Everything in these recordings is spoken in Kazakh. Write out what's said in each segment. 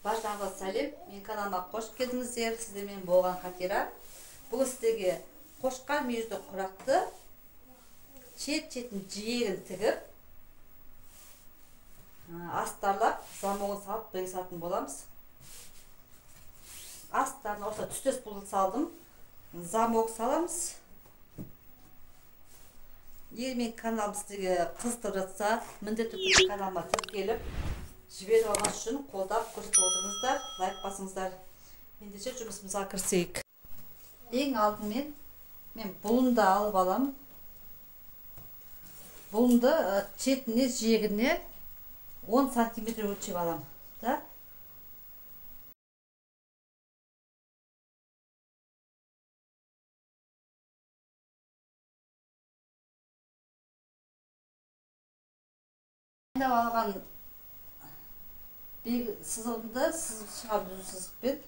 Барлығыңызға сәлем. Мен каналыма қош келдіңіздер. Сіздермен болған Қатира. Бүгін сіздерге қошқар мүйізді құрақты шет-шетін жиегін тігіп, астарлап, замогын салып бірге боламыз. Астарын осы түстес бұл салдым. Замок саламыз. Егер мен каналым сіздерге қызықтырып жатса, міндетті түрде каналыма тіркеліп, жіберіп алғаныңыз үшін қолдап көрсетіп отырыңыздар, лайк басыңыздар. Ендеше жұмысымызға кірісейік. Ең алдымен мен бұлынды алып аламын. Бұлынды шетіне, жиегіне 10 сантиметр өлшеп аламын. Да? Алған сызығымды сызып шығарып сызықпен.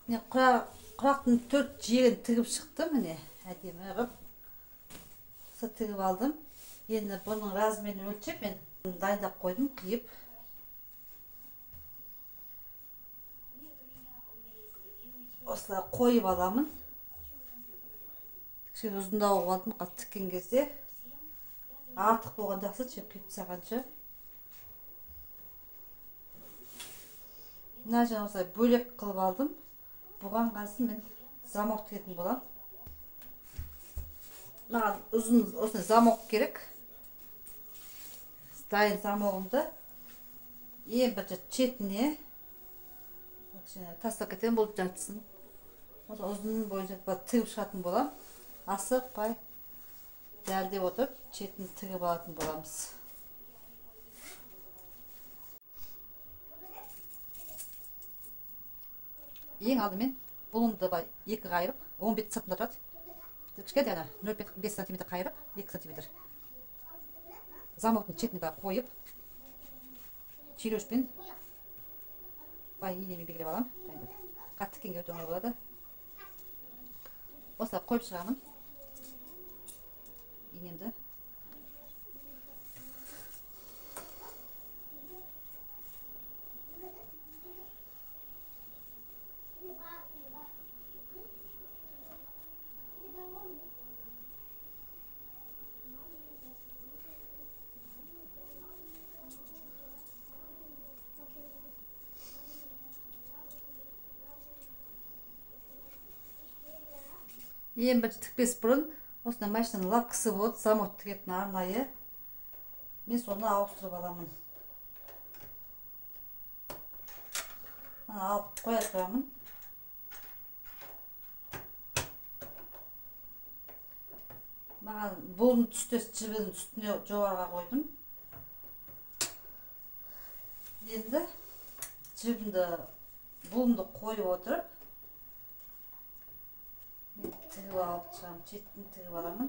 Мен құрақтың 4 жиегін тігіп шықтым, міне, әдемі ғып. Осы тігіп алдым. Енді бұның размерін өлшеп, мен дайындап қойдым, қиып. Осылай қойып аламын. Кішкене ұзындау алдым, қатты тіккен кезде. Артық болған жақсы, қиып тастағанша. Мына жаңа осылай бөлек қылып алдым. Бұған қазір мен замок тігетін болам. Маған ұзын осындай замок керек. Дайын замогымды ең бірінші шетіне тастап кетемін, бұл жартысын. Ұзын бойынша тігіп шығатын болам. Асықпай дәлдеп отырып, шетін тігіп алатын боламыз. Ең алдымен бұлымды екі қайырып, 15 сыртында тұрады. Кішкентай ана 0,5 см қайырып, 2 см. Замоктың шетін қойып, шилеушпен инемен белгілеп аламын. Қатты тіккенге өте оңай болады. Осылай қойып шығамын инемді. Ең бірінші тікпес бұрын осындай машинаның лапкасы болады, замок тігетін арнайы. Мен соны ауыстырып аламын. Алып қоя тұрамын. Маған бұлын түстес жібінің үстіне жоғарға қойдым. Енді жібімді бұлымды қойып отырып, мен тігіп алып шығамын, шетін тігіп аламын.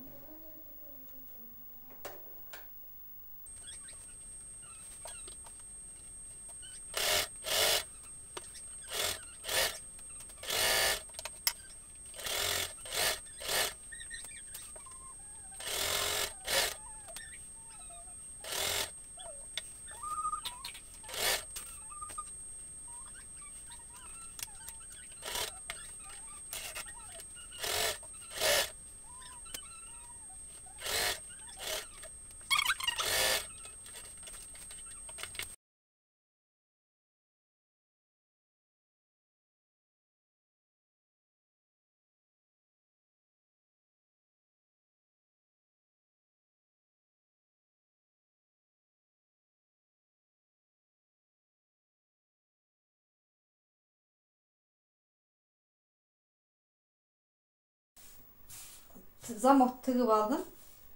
замок тігіп алдым.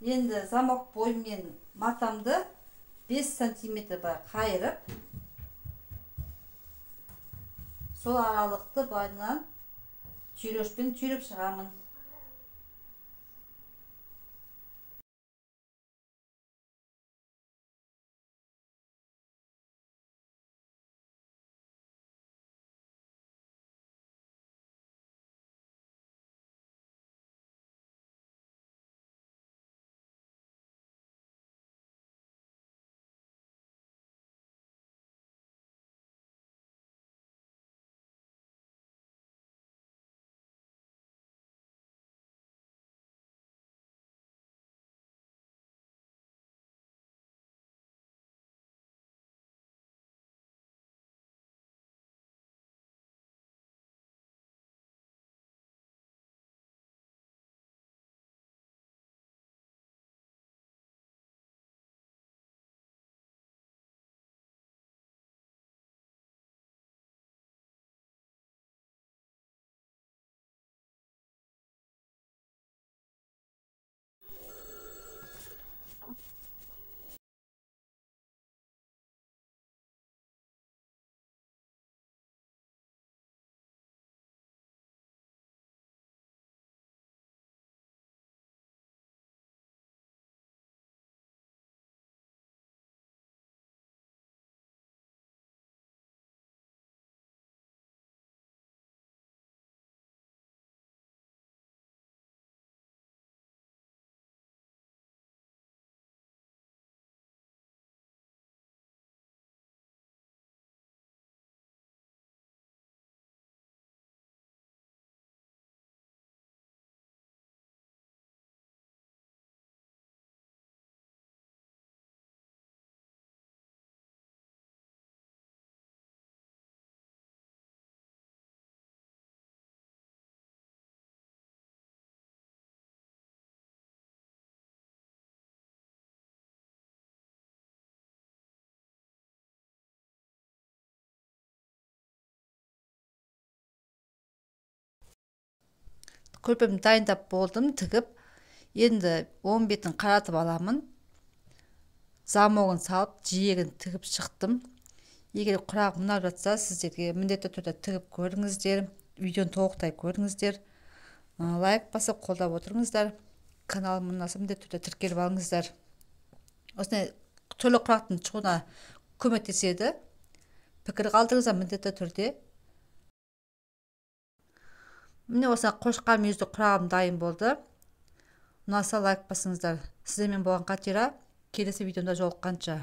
Енді замок бойымен матамды 5 сантиметр қайырып, сол аралықты байынан түйреушпен түйреп шығамын. Көрпемді дайындап болдым, тігіп. Енді 10 бетін қаратып аламын. Замогын салып, жиегін тігіп шықтым. Егер құрағым ұнап жатса, сіздерге міндетті түрде тігіп көріңіздер. Видеоны толықтай көріңіздер. Лайк басып қолдап отырыңыздар. Каналыма ұнаса міндетті түрде тіркеліп алыңыздар. Осындай түрлі құрақтың шығуына көмектеседі. Пікір қалдырыңыздар міндетті түрде. Міне осы қошқа мүйізді құрағым дайын болды. Ұнаса лайк басыңыздар. Сіздермен болған Қатира. Келесі видеода жолыққанша.